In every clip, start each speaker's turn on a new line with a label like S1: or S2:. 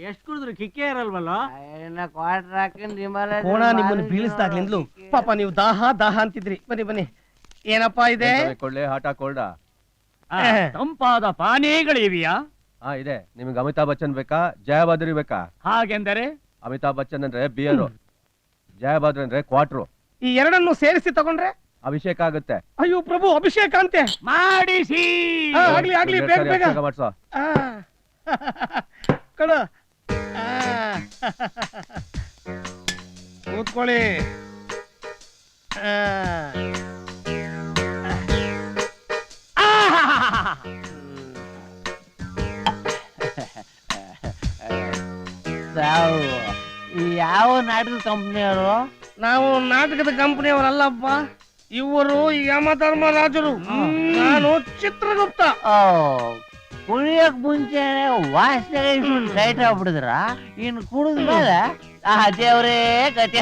S1: ಎಷ್ಟು ಕುಡಿದ್ರು ಕಿಕ್ಕೇ ಇರಲ್ವಲ್ಲ.
S2: ಕ್ವಾರ್ಟರ್ ಹಾಕೊಂಡು ಹಿಮಾಲಯ
S3: ಕೋಣ ನಿಮ್ಮನ್ನು ಬೀಳಿಸ್ದಾಗ್ಲಿಂದಲೂ ಪಾಪ ನೀವು ದಾಹ ದಾಹ ಅಂತಿದ್ರಿ. ಬನ್ನಿ ಬನ್ನಿ, ಏನಪ್ಪಾ ಇದೆ?
S4: ಕೊಳ್ಳೆ ಹಾಟ ಕೋಲ್ಡ
S1: ತಂಪಾದ ಪಾನೀಯಗಳಿವೆಯಾ?
S4: ಇದೆ. ನಿಮ್ಗೆ ಅಮಿತಾಬ್ ಬಚ್ಚನ್ ಬೇಕಾ, ಜಯಬಾದ್ರಿ ಬೇಕಾ?
S1: ಹಾಗೆಂದರೆ
S4: ಅಮಿತಾಬ್ ಬಚ್ಚನ್ ಅಂದ್ರೆ ಬಿಯರು, ಜಯಬಾದ್ರಿ ಅಂದ್ರೆ ಕ್ವಾರ್ಟ್ರು.
S3: ಈ ಎರಡನ್ನು ಸೇರಿಸಿ ತಗೊಂಡ್ರೆ
S4: ಅಭಿಷೇಕ ಆಗುತ್ತೆ.
S3: ಅಯ್ಯೋ ಪ್ರಭು, ಅಭಿಷೇಕ ಅಂತೆ
S1: ಮಾಡಿಸಿ.
S3: ಆಗ್ಲಿ ಆಗ್ಲಿ, ಬೇಗ ಬೇಗ
S4: ಮಾಡ್ಸೋ.
S3: ಕಳು ಕೂತ್ಕೊಳ್ಳಿ.
S2: ಯಾವ ನಾಟಕದ ಕಂಪ್ನಿಯವರು?
S3: ನಾವು ನಾಟಕದ ಕಂಪನಿಯವರಲ್ಲಪ್ಪ, ಇವರು ಯಮಧರ್ಮರಾಜರು, ನಾನು ಚಿತ್ರಗುಪ್ತ.
S2: ಕುಡಿಯಕ್ ಮುಂಚೆನೆ ವಾಸನೆ ಟೈಟ್ ಆಗ್ಬಿಡಿದ್ರ, ಇನ್ನು ಕುಡಿದ್ಮೇಲೆ ದೇವ್ರೇ ಗತಿ.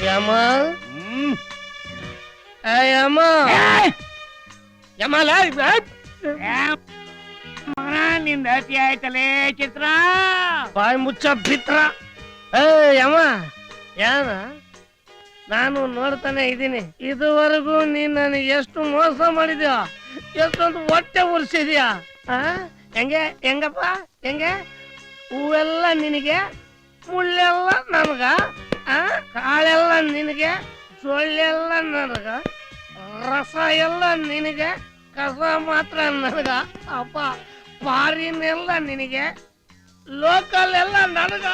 S3: ಯಮ ಯಮ ಯಮಲ
S1: ನಿಂದ ಅತಿ ಆಯ್ತಲೇ ಚಿತ್ರ.
S3: ಬಾಯಿ ಮುಚ್ಚ ಭಿತ್ರ. ಯಮ ಯಾನ, ನಾನು ನೋಡ್ತಾನೆ ಇದ್ದೀನಿ. ಇದುವರೆಗೂ ನೀನ್ ನನಗೆ ಎಷ್ಟು ಮೋಸ ಮಾಡಿದ್ಯಾ, ಎಷ್ಟೊಂದು ಹೊಟ್ಟೆ ಉರ್ಸಿದ್ಯಾ. ಹೆಂಗಪ್ಪ ಹೆಂಗೆ? ಹೂವೆಲ್ಲ ನಿನಗೆ, ಮುಳ್ಳೆಲ್ಲ ನನಗ, ಕಾಳೆಲ್ಲ ನಿನಗೆ, ಸೊಳ್ಳೆಲ್ಲ ನನಗ, ರಸ ಎಲ್ಲ ನಿನಗೆ, ಕಸ ಮಾತ್ರ ನನಗ. ಅಪ್ಪ ಫಾರಿನೆಲ್ಲ ನಿನಗೆ, ಲೋಕಲ್ ಎಲ್ಲ ನನಗ.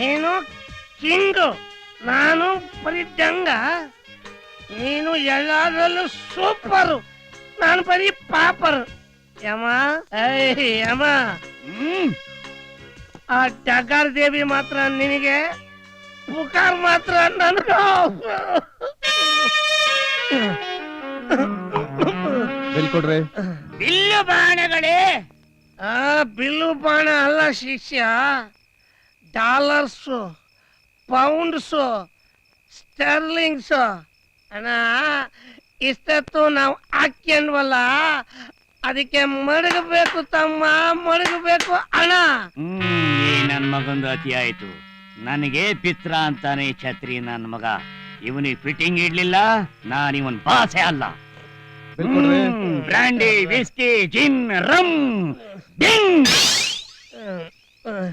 S3: ಏನು ಕಿಂಗು, ನಾನು ಬರೀ ಜಂಗ, ನೀನು ಎಲ್ಲಾದ್ರಲ್ಲೂ ಸೂಪರು, ನಾನು ಬರೀ ಪಾಪರು. ಯಮ ಯಮ, ಆ ಡಗಾರ್ ದೇವಿ ಮಾತ್ರ ನಿನಗೆ, ಪುಕಾರ್ ಮಾತ್ರ ನನಗ.
S4: ಬಿಲ್ ಕೊಡ್ರಿ.
S1: ಬಿಲ್ಲು ಬಾಣಗಳೇ.
S3: ಬಿಲ್ಲು ಬಾಣ ಅಲ್ಲ ಶಿಷ್ಯ, ಡಾಲರ್ಸು, ಪೌಂಡ್ಸು, ಸ್ಟರ್ಲಿಂಗ್ಸ್. ಅಣ್ಣ ಇಷ್ಟತ್ತು ನಾವು ಹಾಕ್ಯಂಡ್ವಲ್ಲ, ಅದಕ್ಕೆ ಮಡಗಬೇಕು ತಮ್ಮ, ಮಡಗಬೇಕು ಅಣ್ಣ.
S1: ನನ್ ಮಗಂದು ಅತಿ ಆಯ್ತು. ನನಗೆ ಪಿತ್ರ ಅಂತಾನೆ ಛತ್ರಿ ನನ್ ಮಗ. ಇವನಿಗೆ ಫಿಟ್ಟಿಂಗ್ ಇಡ್ಲಿಲ್ಲ, ನಾನು ಇವನ್ ಬಾಸೆ ಅಲ್ಲ. ಬ್ರಾಂಡಿ, ವಿಸ್ಕಿ, ಜಿನ್, ರಮ್, ಡಿಂಗ್.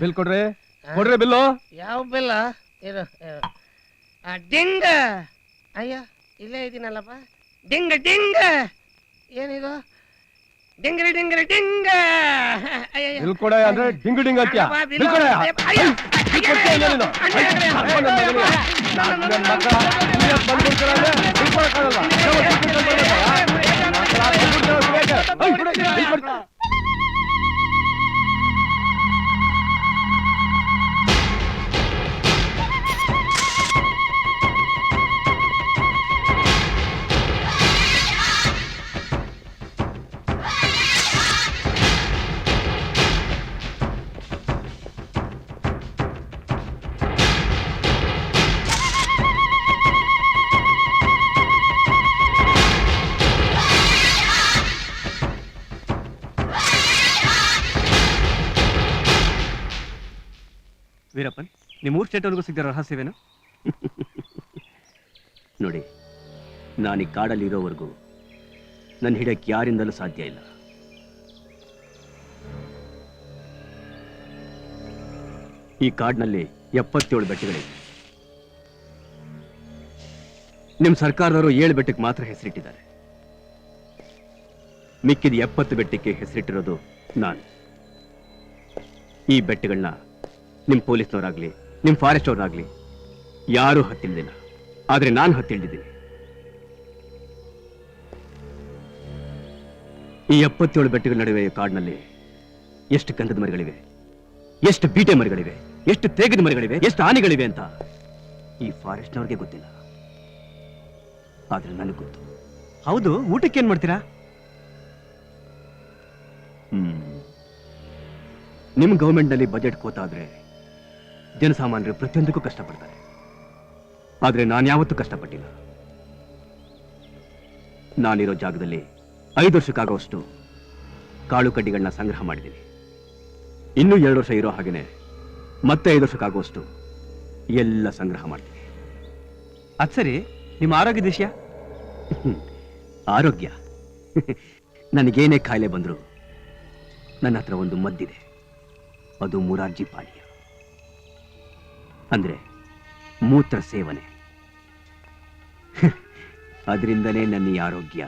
S4: ಬಿಲ್ ಕೊಡ್ರಿ. ಕೊಡ್ರಿ ಬಿಲ್ಲು.
S3: ಯಾವ ಬಿಲ್ಲ ಇದು? ಡಿಂಗ. ಅಯ್ಯ ಇಲ್ಲೇ ಇದೀನಲ್ಲಪ್ಪ. ಡಿಂಗ ಡಿಂಗ, ಏನಿದು? ಡಿಂಗ್ರಿ ಡಿಂಗ್ರಿ ಡಿಂಗ.
S4: ಬಿಲ್ ಕೊಡ ಅಂದ್ರೆ ಡಿಂಗ್ ಡಿಂಗ್ ಅಂತ್ಯ. ಬಿಲ್ ಕೊಡ.
S5: ವೀರಪ್ಪನ್, ನಿಮ್ಮ 3 ಸ್ಟೇಟ್ವರೆಗೂ ಸಿಗ್ದ ರಹಸ್ಯವೇನು?
S6: ನೋಡಿ, ನಾನು ಈ ಕಾಡಲ್ಲಿ ಇರೋವರೆಗೂ ನನ್ನ ಹಿಡಕ್ಕೆ ಯಾರಿಂದಲೂ ಸಾಧ್ಯ ಇಲ್ಲ. ಈ ಕಾಡಿನಲ್ಲಿ 77 ಬೆಟ್ಟಗಳಿವೆ. ನಿಮ್ಮ ಸರ್ಕಾರದವರು 7 ಬೆಟ್ಟಕ್ಕೆ ಮಾತ್ರ ಹೆಸರಿಟ್ಟಿದ್ದಾರೆ. ಮಿಕ್ಕಿದ 70 ಬೆಟ್ಟಕ್ಕೆ ಹೆಸರಿಟ್ಟಿರೋದು ನಾನು. ಈ ಬೆಟ್ಟಗಳನ್ನ ನಿಮ್ ಪೊಲೀಸ್ನವರಾಗ್ಲಿ, ನಿಮ್ ಫಾರೆಸ್ಟ್ ಅವರಾಗ್ಲಿ ಯಾರೂ ಹತ್ತಿಳಿದಿಲ್ಲ. ಆದ್ರೆ ನಾನು ಹತ್ತಿಳಿದಿದ್ದೀನಿ. ಈ 77 ಬೆಟ್ಟಗಳ ನಡುವೆ ಕಾಡಿನಲ್ಲಿ ಎಷ್ಟು ಗಂಧದ ಮರಗಳಿವೆ, ಎಷ್ಟು ಬೀಟೆ ಮರಗಳಿವೆ, ಎಷ್ಟು ತೇಗದ ಮರಗಳಿವೆ, ಎಷ್ಟು ಆನೆಗಳಿವೆ ಅಂತ ಈ ಫಾರೆಸ್ಟ್ನವ್ರಿಗೆ ಗೊತ್ತಿಲ್ಲ. ಆದ್ರೆ ನನಗೆ ಗೊತ್ತು.
S5: ಹೌದು, ಊಟಕ್ಕೆ ಏನ್ ಮಾಡ್ತೀರಾ?
S6: ನಿಮ್ ಗವರ್ಮೆಂಟ್ ನಲ್ಲಿ ಬಜೆಟ್ ಕೋತಾದ್ರೆ ಜನಸಾಮಾನ್ಯರು ಪ್ರತಿಯೊಂದಕ್ಕೂ ಕಷ್ಟಪಡ್ತಾರೆ. ಆದ್ರೆ ನಾನು ಯಾವತ್ತೂ ಕಷ್ಟಪಟ್ಟಿಲ್ಲ. ನಾನಿರೋ ಜಾಗದಲ್ಲಿ 5 ವರ್ಷಕ್ಕಾಗುವಷ್ಟು ಕಾಳು ಕಡ್ಡಿಗಳನ್ನ ಸಂಗ್ರಹ ಮಾಡಿದ್ದೀನಿ. ಇನ್ನೂ 2 ವರ್ಷ ಇರೋ ಹಾಗೇನೆ ಮತ್ತೆ 5 ವರ್ಷಕ್ಕಾಗುವಷ್ಟು ಎಲ್ಲ ಸಂಗ್ರಹ ಮಾಡ್ತೀನಿ.
S5: ಅದ್ ಸರಿ, ನಿಮ್ಮ ಆರೋಗ್ಯದ ವಿಷಯ?
S6: ಆರೋಗ್ಯ ನನಗೇನೇ ಕಾಯಿಲೆ ಬಂದ್ರು ನನ್ನ ಹತ್ರ ಒಂದು ಮದ್ದಿದೆ. ಅದು ಮುರಾರ್ಜಿ ಪಾನೀಯ, ಅಂದ್ರೆ ಮೂತ್ರ ಸೇವನೆ. ಅದರಿಂದನೇ ನನ್ನ ಈ ಆರೋಗ್ಯ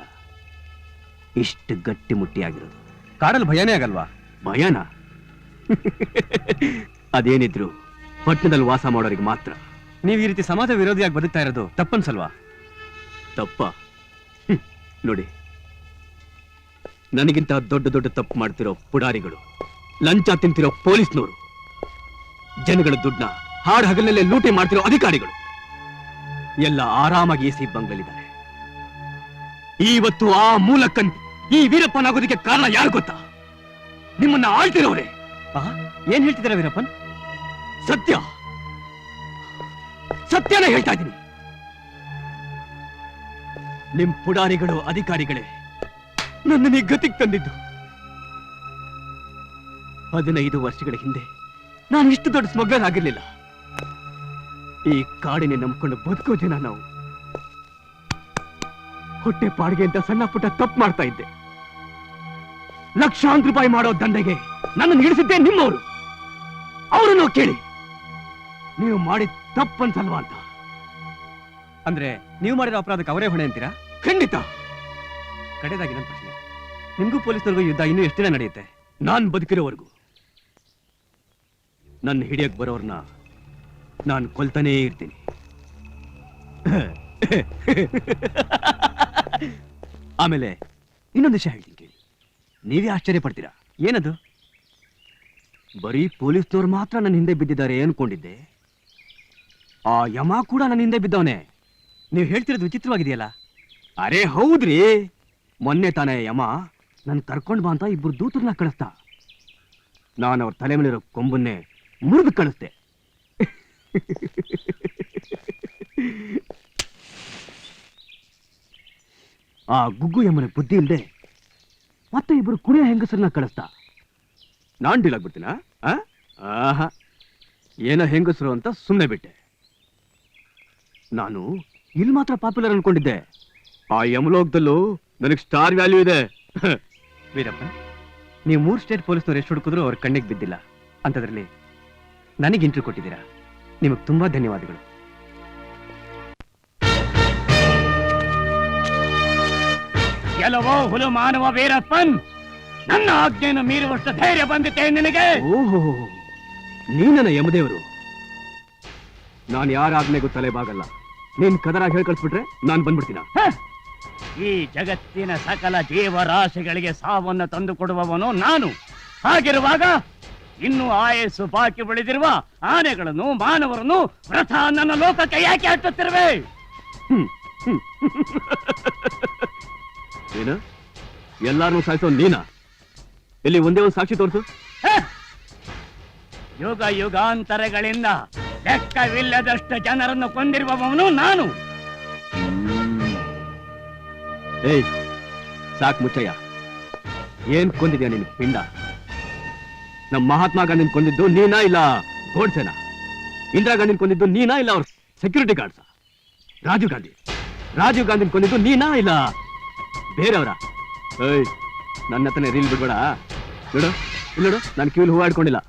S6: ಇಷ್ಟು ಗಟ್ಟಿಮುಟ್ಟಿಯಾಗಿರೋದು.
S5: ಕಾಡಲ್ಲಿ ಭಯನೇ ಆಗಲ್ವಾ?
S6: ಭಯನ? ಅದೇನಿದ್ರು ಪಟ್ಟಣದಲ್ಲಿ ವಾಸ ಮಾಡೋರಿಗೆ ಮಾತ್ರ.
S5: ನೀವು ಈ ರೀತಿ ಸಮಾಜ ವಿರೋಧಿಯಾಗಿ ಬದುಕ್ತಾ ಇರೋದು ತಪ್ಪನ್ಸಲ್ವಾ?
S6: ತಪ್ಪ? ನೋಡಿ, ನನಗಿಂತ ದೊಡ್ಡ ದೊಡ್ಡ ತಪ್ಪು ಮಾಡ್ತಿರೋ ಪುಡಾರಿಗಳು, ಲಂಚ ತಿಂತಿರೋ ಪೊಲೀಸ್ನವರು, ಜನಗಳ ದುಡ್ಡನ್ನ ಹಾಡು ಹಗಲಲ್ಲೇ ಲೂಟಿ ಮಾಡ್ತಿರೋ ಅಧಿಕಾರಿಗಳು ಎಲ್ಲ ಆರಾಮಾಗಿ ಎಸಿ ಬಂಗ್ಲಲ್ಲಿದ್ದಾರೆ. ಇವತ್ತು ಆ ಮೂಲಕನ್ ಈ ವೀರಪ್ಪನಾಗೋದಕ್ಕೆ ಕಾರಣ ಯಾರು ಗೊತ್ತಾ? ನಿಮ್ಮನ್ನ ಆಳ್ತಿರೋರೆ.
S5: ಏನ್ ಹೇಳ್ತಿದ್ದೀರಾ ವೀರಪ್ಪನ್?
S6: ಸತ್ಯ, ಸತ್ಯನ ಹೇಳ್ತಾ ಇದ್ದೀನಿ. ನಿಮ್ ಪುಡಾರಿಗಳು, ಅಧಿಕಾರಿಗಳೇ ನನ್ನನ್ನು ಈ ಗತಿಗೆ ತಂದಿದ್ದು. 15 ವರ್ಷಗಳ ಹಿಂದೆ ನಾನು ಇಷ್ಟು ದೊಡ್ಡ ಸ್ಮಗ್ಲರ್ ಆಗಿರ್ಲಿಲ್ಲ. ಈ ಕಾಡಿನ ನಂಬ್ಕೊಂಡು ಬದುಕೋ ಜನ ನಾವು. ಹೊಟ್ಟೆ ಪಾಡಿಗೆ ಅಂತ ಸಣ್ಣ ಪುಟ್ಟ ತಪ್ಪು ಮಾಡ್ತಾ ಇದ್ದೆ. ಲಕ್ಷಾಂತರ ರೂಪಾಯಿ ಮಾಡೋ ದಂಡೆಗೆ ನನ್ನನ್ನು ಇಳಿಸಿದ್ದೆ ನಿಮ್ಮವರು. ಅವರನ್ನು ಕೇಳಿ, ನೀವು ಮಾಡಿದ ತಪ್ಪನ್ಸಲ್ವಾ ಅಂತ.
S5: ಅಂದ್ರೆ ನೀವು ಮಾಡಿರೋ ಅಪರಾಧಕ್ಕೆ ಅವರೇ ಹೊಣೆ ಅಂತೀರಾ?
S6: ಖಂಡಿತ.
S5: ಕಡೆದಾಗಿ ನನ್ನ ಪ್ರಶ್ನೆ, ನಿಮ್ಗೂ ಪೊಲೀಸರಿಗೂ ಯುದ್ಧ ಇನ್ನೂ ಎಷ್ಟು ದಿನ ನಡೆಯುತ್ತೆ?
S6: ನಾನ್ ಬದುಕಿರೋವರೆಗೂ. ನನ್ನ ಹಿಡಿಯಕ್ ಬರೋರ್ನ ನಾನು ಕೊಲ್ತಾನೇ ಇರ್ತೀನಿ. ಆಮೇಲೆ ಇನ್ನೊಂದು ವಿಷಯ ಹೇಳ್ತೀನಿ ಕೇಳಿ, ನೀವೇ ಆಶ್ಚರ್ಯ ಪಡ್ತೀರಾ.
S5: ಏನದು?
S6: ಬರೀ ಪೊಲೀಸ್ನವ್ರು ಮಾತ್ರ ನನ್ನ ಹಿಂದೆ ಬಿದ್ದಿದ್ದಾರೆ ಅನ್ಕೊಂಡಿದ್ದೆ. ಆ ಯಮ ಕೂಡ ನನ್ನ ಹಿಂದೆ ಬಿದ್ದವನೇ.
S5: ನೀವು ಹೇಳ್ತಿರೋದು ವಿಚಿತ್ರವಾಗಿದೆಯಲ್ಲ.
S6: ಅರೆ ಹೌದ್ರಿ, ಮೊನ್ನೆ ತಾನೇ ಯಮ ನನ್ ಕರ್ಕೊಂಡ್ ಬಾ ಅಂತ 2 ದೂತರನ್ನ ಕಳಿಸ್ತಾ. ನಾನು ಅವ್ರ ತಲೆ ಮೇಲಿರೋ ಕೊಂಬನ್ನೇ ಮುರಿದು ಕಳಿಸ್ದೆ. ಆ ಗುಗ್ಗು ಯಮನ ಬುದ್ಧಿ ಇಲ್ದೆ ಮತ್ತೆ 2 ಕುಡಿಯೋ ಹೆಂಗಸರನ್ನ ಕಳಿಸ್ತಾ. ನಾನ್ ಡೀಲ್ ಆಗ್ಬಿಡ್ತೀನ? ಆಹಾ, ಏನೋ ಹೆಂಗಸರು ಅಂತ ಸುಮ್ಮನೆ ಬಿಟ್ಟೆ. ನಾನು ಇಲ್ಲಿ ಮಾತ್ರ ಪಾಪ್ಯುಲರ್ ಅನ್ಕೊಂಡಿದ್ದೆ. ಆ ಯಮಲೋಕದಲ್ಲೂ ನನಗೆ ಸ್ಟಾರ್ ವ್ಯಾಲ್ಯೂ ಇದೆ.
S5: ವೀರಪ್ಪನ್, ನೀವು 3 ಸ್ಟೇಟ್ ಪೊಲೀಸ್ನವ್ರು ಎಷ್ಟು ಹುಡುಕಿದ್ರು ಅವ್ರ ಕಣ್ಣಿಗೆ ಬಿದ್ದಿಲ್ಲ. ಅಂತದ್ರಲ್ಲಿ ನನಗೆ ಇಂಟರ್ವ್ಯೂ ಕೊಟ್ಟಿದ್ದೀರಾ, ನಿಮಗೆ ತುಂಬಾ ಧನ್ಯವಾದಗಳು.
S1: ಕೆಲವೋ ಹುಲು ಮಾನವ ವೀರಪ್ಪನ್, ನನ್ನ ಆಜ್ಞೆಯನ್ನು ಮೀರುವಷ್ಟು ಧೈರ್ಯ ಬಂದಿತ್ತೆ ನಿನಗೆ?
S6: ಓಹೋ, ನೀ ನನ್ನ ಯಮದೇವರು. ನಾನು ಯಾರ ಆಜ್ಞೆಗೂ ತಲೆ ಬಾಗಲ್ಲ. ನೀನ್ ಕದರಾಗಿ ಹೇಳಿ ಕಳಿಸ್ಬಿಟ್ರೆ ನಾನು ಬಂದ್ಬಿಡ್ತೀನ.
S1: ಈ ಜಗತ್ತಿನ ಸಕಲ ಜೀವರಾಶಿಗಳಿಗೆ ಸಾವನ್ನು ತಂದು ಕೊಡುವವನು ನಾನು. ಹಾಗಿರುವಾಗ ಇನ್ನು ಆಯಸ್ಸು ಬಾಕಿ ಉಳಿದಿರುವ ಆನೆಗಳನ್ನು, ಮಾನವರನ್ನು ವ್ರತ ನನ್ನ ಲೋಕಕ್ಕೆ ಯಾಕೆ ಹಟ್ಟುತ್ತಿರುವೆ?
S6: ಏನು, ಎಲ್ಲಾರನ್ನೂ ಸಾಯಿಸೋ ನೀನಾ? ಇಲ್ಲಿ ಒಂದೇ ಒಂದು ಸಾಕ್ಷಿ ತೋರಿಸು.
S1: ಯುಗ ಯುಗಾಂತರಗಳಿಂದ ಲೆಕ್ಕವಿಲ್ಲದಷ್ಟು ಜನರನ್ನು ಕೊಂದಿರುವವನು ನಾನು.
S6: ಏಯ್, ಸಾಕ್ ಮುಚ್ಚಯ್ಯ. ಏನ್ ಕೊಂದಿದ್ಯಾ ನಿನ್ ಪಿಂಡ? ನಮ್ಮ ಮಹಾತ್ಮ ಗಾಂಧಿನ ಕೊಂದಿದ್ದು ನೀನಾ ಇಲ್ಲ ಗೋಡ್ಸೆನಾ? ಇಂದಿರಾ ಗಾಂಧಿನ ಕೊಂದಿದ್ದು ನೀನಾ ಇಲ್ಲ ಅವ್ರ ಸೆಕ್ಯೂರಿಟಿ ಗಾರ್ಡ್ಸ? ರಾಜೀವ್ ಗಾಂಧಿನ ಕೊಂದಿದ್ದು ನೀನಾ ಇಲ್ಲ ಬೇರೆಯವರ? ಏಯ್, ನನ್ನ ಹತ್ರನೇ ರೀಲ್ ಬಿಡ್ಬೇಡ. ನೋಡು ಇಲ್ಲೋಡು, ನಾನು ಕಿವಿಲಿ ಹೂವು ಆಡ್ಕೊಂಡಿಲ್ಲ.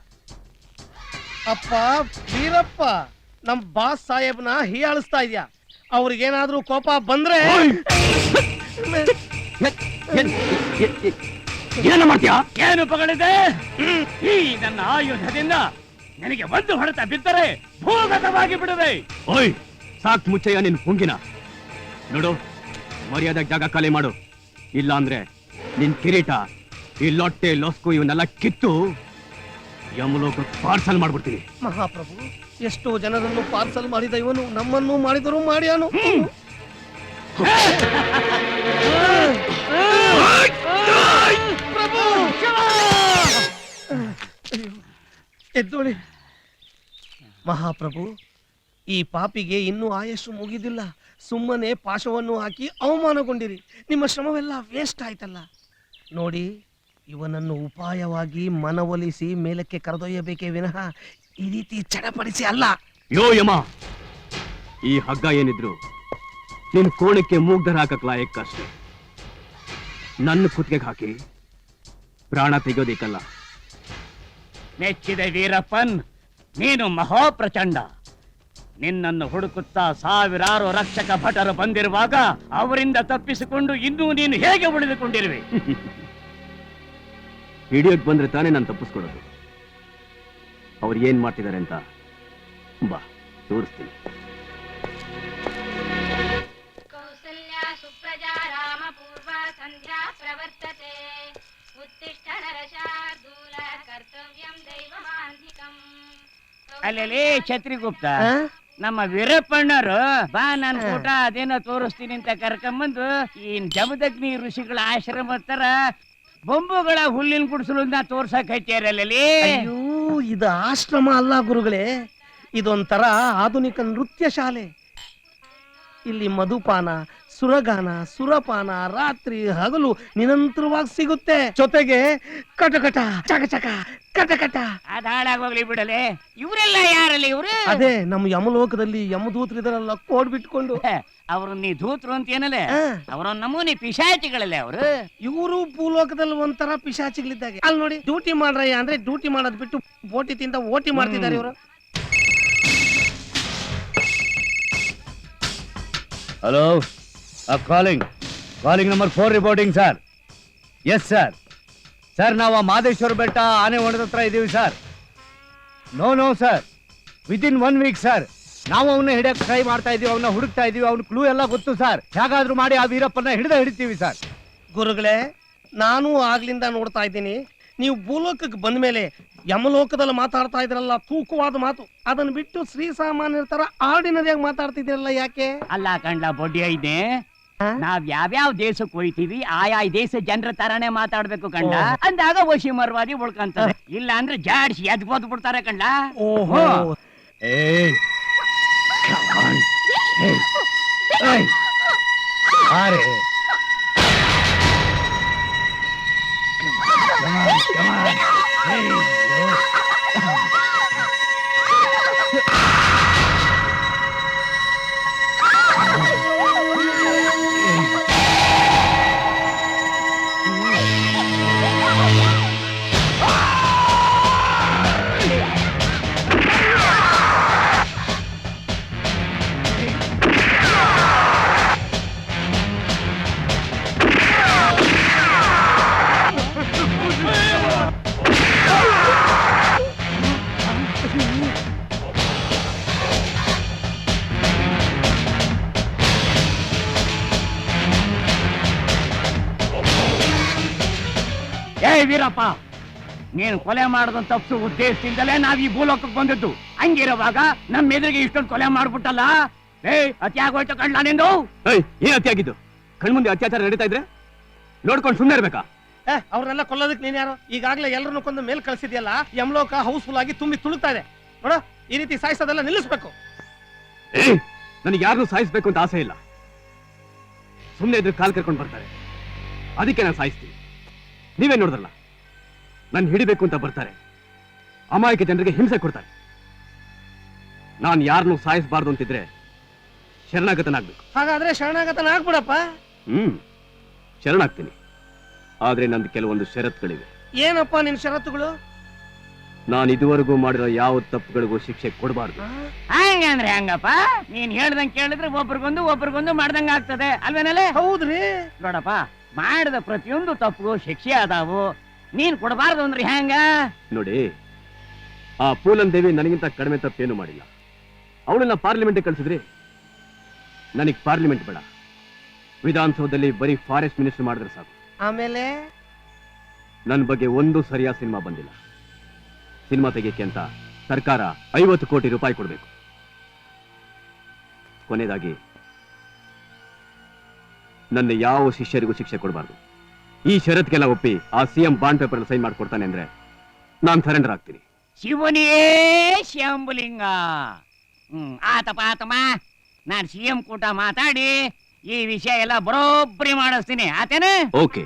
S3: ಅಪ್ಪ ವೀರಪ್ಪ, ನಮ್ ಬಾಸ್ ಸಾಹೇಬ್ನ ಹೀಯಾಳಿಸ್ತಾ ಇದ್ಯಾ? ಅವ್ರಿಗೇನಾದ್ರೂ ಕೋಪ ಬಂದ್ರೆ
S6: ಏನ ಮಾಡ್ತೀಯಾ?
S1: ಏನು ಪಗಳಿದೆ? ಈ ನನ್ನ ಆಯುಧದಿಂದ ನನಗೆ ಒಂದು ಹೊಡೆತ ಬಿದ್ದರೆ ಭೂಗತವಾಗಿ ಬಿಡುವೆ.
S6: ಓಯ್, ಸಾಕ್ ಮುಚ್ಚಯ್ಯ ನಿನ್ ಪುಂಗಿನ. ನೋಡು, ಮರ್ಯಾದೆ ಜಾಗ ಖಾಲಿ ಮಾಡು. ಇಲ್ಲ ಅಂದ್ರೆ ನಿನ್ ಕಿರೀಟ, ಈ ಲೊಟ್ಟೆ, ಲೊಸ್ಕು ಇವನ್ನೆಲ್ಲ ಕಿತ್ತು ಯಮಲೋಕ ಪಾರ್ಸಲ್ ಮಾಡ್ಬಿಡ್ತೀನಿ.
S3: ಮಹಾಪ್ರಭು, ಎಷ್ಟೋ ಜನರನ್ನು ಪಾರ್ಸಲ್ ಮಾಡಿದ ಇವನು ನಮ್ಮನ್ನು ಮಾಡಿದರೂ ಮಾಡ್ಯಾನು. ಪ್ರಭು, ಎದ್ದೋಳಿ. ಮಹಾಪ್ರಭು, ಈ ಪಾಪಿಗೆ ಇನ್ನೂ ಆಯಸ್ಸು ಮುಗಿದಿಲ್ಲ. ಸುಮ್ಮನೆ ಪಾಶವನ್ನು ಹಾಕಿ ಅವಮಾನಗೊಂಡಿರಿ. ನಿಮ್ಮ ಶ್ರಮವೆಲ್ಲ ವೇಸ್ಟ್ ಆಯ್ತಲ್ಲ. ನೋಡಿ, ಇವನನ್ನು ಉಪಾಯವಾಗಿ ಮನವೊಲಿಸಿ ಮೇಲಕ್ಕೆ ಕರೆದೊಯ್ಯಬೇಕೇ ವಿನಃ ಈ ರೀತಿ ಚಡಪಡಿಸಿ ಅಲ್ಲ.
S6: ಯೋ ಯಮ, ಈ ಹಗ್ಗ ಏನಿದ್ರು ನಿನ್ ಕೋಣಕ್ಕೆ ಮೂಗ್ದರ ಹಾಕಕ್ ಲಾಯಕ್ಕಷ್ಟೇ. ನನ್ನ ಕುತ್ತಿಗೆಗೆ ಹಾಕಿ ಪ್ರಾಣ ತೆಗೆಯೋದಿಕ್ಕಲ್ಲ.
S1: ಮೆಚ್ಚಿದೆ ವೀರಪ್ಪನ್, ನೀನು ಮಹಾಪ್ರಚಂಡ. ನಿನ್ನನ್ನು ಹುಡುಕುತ್ತಾ ಸಾವಿರಾರು ರಕ್ಷಕ ಭಟರು ಬಂದಿರುವಾಗ ಅವರಿಂದ ತಪ್ಪಿಸಿಕೊಂಡು ಇನ್ನೂ ನೀನು ಹೇಗೆ ಉಳಿದುಕೊಂಡಿರುವೆ?
S6: ಹಿಡಿಯೋಕ್ ಬಂದ್ರೆ ತಾನೇ ನಾನು ತಪ್ಪಿಸ್ಕೊಡೋದು. ಅವ್ರು ಏನ್ ಮಾಡ್ತಿದ್ದಾರೆ ಅಂತ ಬಾ ತೋರಿಸ್ತೀನಿ.
S7: ಕೌಸಲ್ಯಾ ಸುಪ್ರಜಾ ರಾಮ ಪೂರ್ವ ಸಂಧ್ಯಾ ಪ್ರವರ್ತತೆ ಉತ್ತಿಷ್ಠ ನರಶಾರ್ದೂಲ ಕರ್ತವ್ಯಂ ದೈವಮಾಂಧಿಕಂ.
S1: ಅಲ್ಲೇ ಛತ್ರಿಗುಪ್ತ, ನಮ್ಮ ವೀರಪ್ಪಣ್ಣರು ಬಾ ನನ್ ಊಟ ಅದೇನೋ ತೋರಿಸ್ತೀನಿ ಅಂತ ಕರ್ಕೊಂಬಂದು ಈ ಜಮದಗ್ನಿ ಋಷಿಗಳ ಆಶ್ರಮ ತರ ಬೊಂಬುಗಳ ಹುಲ್ಲಿನ ಗುಡಿಸಲನ್ನ ತೋರ್ಸಕ್ ಹಚ್ಚಾರಲ್ಲೇ.
S3: ಅಯ್ಯೋ, ಇದು ಆಶ್ರಮ ಅಲ್ಲ ಗುರುಗಳೇ, ಇದೊಂಥರ ಆಧುನಿಕ ನೃತ್ಯ ಶಾಲೆ. ಇಲ್ಲಿ ಮಧುಪಾನ, ಸುರಗಾನ, ಸುರಪಾನ ರಾತ್ರಿ ಹಗಲು ನಿರಂತರವಾಗಿ ಸಿಗುತ್ತೆ. ಜೊತೆಗೆ ಕಟಕಟ ಚಕಚಕ ಕಟಕಟ.
S1: ಅದ್ ಹಾಳಾಗೋಗ್ಲಿ ಬಿಡಲೆ. ಇವರೆಲ್ಲ ಯಾರಲ್ಲಿ ಇವ್ರು?
S3: ಅದೇ ನಮ್ಮ ಯಮಲೋಕದಲ್ಲಿ ಯಮದೂತರಿದಾರಲ್ಲ, ಕೋಡ್ ಬಿಟ್ಕೊಂಡು.
S1: ಅವ್ರು ನೀ ಧೂತ್ರು ಅಂತ ಏನಲ್ಲ, ಅವ್ರ ನಮೂನಿ ಪಿಶಾಚಿಗಳಲ್ಲೇ ಅವರು.
S3: ಇವರು ಭೂಲೋಕದಲ್ಲಿ ಒಂಥರ ಪಿಶಾಚಿಗಳಿದ್ದಾಗೆ. ಅಲ್ಲಿ ನೋಡಿ, ಡ್ಯೂಟಿ ಮಾಡ್ರಯ್ಯ ಅಂದ್ರೆ ಡ್ಯೂಟಿ ಮಾಡೋದ್ ಬಿಟ್ಟು ಬೋಟಿ ತಿಂದ ಓಟಿ ಮಾಡ್ತಿದ್ದಾರೆ ಇವರು.
S8: Hello, calling number 4 reporting sir. Yes sir. Sir, ನಾವು ಮಾದೇಶ್ವರ ಬೆಟ್ಟ ಆನೆ ಹೊಡೆದ ಹತ್ರ ಇದೀವಿ sir. No sir, within 1 week sir. ನಾವು ಅವನ್ನ ಹಿಡಿಯಕ್ ಟ್ರೈ ಮಾಡ್ತಾ ಇದೀವಿ, ಅವನ್ನ ಹುಡುಕ್ತಾ ಇದೀವಿ. ಅವ್ನ ಕ್ಲೂ ಎಲ್ಲ ಗೊತ್ತು ಸರ್. ಹೇಗಾದ್ರೂ ಮಾಡಿ ಆ ವೀರಪ್ಪನ ಹಿಡಿತೀವಿ ಸರ್.
S3: ಗುರುಗಳೇ, ನಾನು ಆಗ್ಲಿಂದ ನೋಡ್ತಾ ಇದ್ದೀನಿ, ನೀವು ಭೂಲೋಕಕ್ಕೆ ಬಂದ ಮೇಲೆ ಯಮಲೋಕದಲ್ಲಿ ಮಾತಾಡ್ತಾ ಇದ್ರಲ್ಲ ತೂಕವಾದ ಮಾತು, ಅದನ್ನ ಬಿಟ್ಟು ಶ್ರೀ ಸಾಮಾನ್ಯರ ತರ ಆರ್ಡಿನರಿಯಾಗಿ ಮಾತಾಡ್ತಿದ್ರಲ್ಲ, ಯಾಕೆ?
S1: ಅಲ್ಲ ಕಂಡ್ಲ ಬೊಡ್ಡಿ ಐದೆ, ನಾವ್ ಯಾವ್ಯಾವ ದೇಶಕ್ಕೆ ಹೋಯ್ತೀವಿ ಆಯಾ ದೇಶ ಜನರ ತರಾನೇ ಮಾತಾಡ್ಬೇಕು ಕಂಡ. ಅಂದಾಗ ವಶಿ ಮರ್ವಾದಿ ಉಳ್ಕಂತಾರೆ. ಇಲ್ಲ ಅಂದ್ರೆ ಜಾಡ್ಸಿ ಎದ್ಬೋದು ಬಿಡ್ತಾರೆ ಕಂಡ.
S3: ಓಹೋ,
S8: ಏಯ್, ಅರೆ
S1: ವೀರಪ್ಪ, ನೀನು ಕೊಲೆ ಮಾಡದಂತ ತಪ್ಪಿಸೋ ಉದ್ದೇಶದಿಂದಲೇ ನಾವ್ ಈ ಭೂಲೋಕಕ್ಕೆ ಬಂದದ್ದು. ಹಂಗಿರುವಾಗ ನಮ್ಮ ಎದುರಿಗೆ ಇಷ್ಟೊಂದು ಕೊಲೆ ಮಾಡ್ಬಿಟ್ಟಲ್ಲ. ಅತಿ ಆಗೋಯ್ತು ಕಣ್ಣ ನಿಂದು.
S6: ಏನ್ ಅತಿ ಆಗಿದ್ದು? ಕಣ್ಮುಂದೆ ಅತ್ಯಾಚಾರ ನಡೀತಾ ಇದ್ರೆ ನೋಡ್ಕೊಂಡು ಸುಮ್ಮನೆ ಇರ್ಬೇಕಾ?
S3: ಅವ್ರನ್ನೆಲ್ಲ ಕೊಲ್ಲೋದಕ್ಕೆ ನೀನ್ ಯಾರು? ಈಗಾಗಲೇ ಎಲ್ಲರನ್ನು ಕೊಂದು ಮೇಲ್ ಕಳ್ಸಿದ್ಯಲ್ಲ. ಯಮಲೋಕ ಹೌಸ್ಫುಲ್ ಆಗಿ ತುಂಬಿ ತುಳುಕ್ತಾ ಇದೆ ನೋಡ. ಈ ರೀತಿ ಸಾಯಿಸೋದೆಲ್ಲ ನಿಲ್ಲಿಸ್ಬೇಕು.
S6: ನನಗೆ ಯಾರನ್ನೂ ಸಾಯಿಸ್ಬೇಕು ಅಂತ ಆಸೆ ಇಲ್ಲ. ಸುಮ್ಮನೆ ಇದ್ರೆ ಕಾಲ್ ಕರ್ಕೊಂಡು ಬರ್ತಾರೆ, ಅದಕ್ಕೆ ನಾನು ಸಾಯಿಸ್ತೀನಿ. ನೀವೇ ನೋಡಿದ್ರಲ್ಲ, ನಾನು ಹಿಡಿಬೇಕು ಅಂತ ಬರ್ತಾರೆ, ಅಮಾಯಕ ಜನರಿಗೆ ಹಿಂಸೆ ಕೊಡ್ತಾರೆ. ನಾನು ಯಾರನ್ನೂ ಸಾಯಿಸಬಾರ್ದು ಅಂತಿದ್ರೆ ಶರಣಾಗತನಾಗ್ಬೇಕು.
S3: ಹಾಗಾದ್ರೆ ಶರಣಾಗತನಾಗ್ಬಿಡಪ್ಪ.
S6: ಶರಣಾಗ್ತೀನಿ, ಆದ್ರೆ ನಂದು ಕೆಲವೊಂದು ಷರತ್ತುಗಳಿವೆ.
S3: ಏನಪ್ಪ ನಿನ್ ಷರತ್ತುಗಳು?
S6: ನಾನು ಇದುವರೆಗೂ ಮಾಡಿರೋ ಯಾವ ತಪ್ಪುಗಳಿಗೂ ಶಿಕ್ಷೆ ಕೊಡಬಾರ್ದು.
S1: ಹಂಗಂದ್ರೆ ಹಂಗಪ್ಪ, ನೀನ್ ಹೇಳ್ದಂಗ್ ಕೇಳಿದ್ರೆ ಒಬ್ರಿಗೊಂದು ಮಾಡ್ದಂಗ ಆಗ್ತದೆ ಅಲ್ವೇನಲ್ಲೇ?
S3: ಹೌದ್ರಿ.
S1: ನೋಡಪ್ಪ, ಮಾಡಿದ ಪ್ರತಿಯೊಂದು ತಪ್ಪು ಶಿಕ್ಷೆ ಅದಾವು. ನೀನ್ ಕೊಡಬಾರ್ದು ಅಂದ್ರೆ ಹೆಂಗ?
S6: ನೋಡಿ, ಆ ಪೂಲನ್ ದೇವಿ ನನಗಿಂತ ಕಡಿಮೆ ತಪ್ಪೇನು ಮಾಡಿಲ್ಲ. ಅವಳನ್ನ ಪಾರ್ಲಿಮೆಂಟ್ ಕಳಿಸಿದ್ರಿ, ನನಗ್ ಪಾರ್ಲಿಮೆಂಟ್ ಬೇಡ. ವಿಧಾನಸೌಧದಲ್ಲಿ ಬರೀ ಫಾರೆಸ್ಟ್ ಮಿನಿಸ್ಟರ್ ಮಾಡಿದ್ರೆ ಸಾಕು.
S3: ಆಮೇಲೆ
S6: ನನ್ನ ಬಗ್ಗೆ ಒಂದು ಸರಿಯಾದ ಸಿನಿಮಾ ಬಂದಿಲ್ಲ. ಸಿನಿಮಾ ತೆಗೆಯಕ್ಕೆ ಅಂತ ಸರ್ಕಾರ 50 ಕೋಟಿ ರೂಪಾಯಿ ಕೊಡಬೇಕು. ಕೊನೆಯದಾಗಿ ನನ್ನ ಯಾವ ಶಿಷ್ಯರಿಗೂ ಶಿಕ್ಷೆ ಕೊಡಬಾರ್ದು. ಈ ಷರತ್ಗೆಲ್ಲ ಒಪ್ಪಿ ಆ ಸಿಎಂ ಬಾಂಡ್ ಪೇಪರ್ ಸೈನ್ ಮಾಡ್ಕೊಡ್ತಾನೆ ಅಂದ್ರೆ ನಾನು ಸರೆಂಡರ್ ಆಗ್ತೀನಿ.
S1: ಶಿವನೇ ಶಂಭುಲಿಂಗ. ಆತಪ್ಪ. ನಾನ್ CM ಕೂಟ ಮಾತಾಡಿ ಈ ವಿಷಯ ಎಲ್ಲ ಬರೋಬ್ಬರಿ ಮಾಡಿಸ್ತೀನಿ ಆತೇನೆ.
S6: ಓಕೆ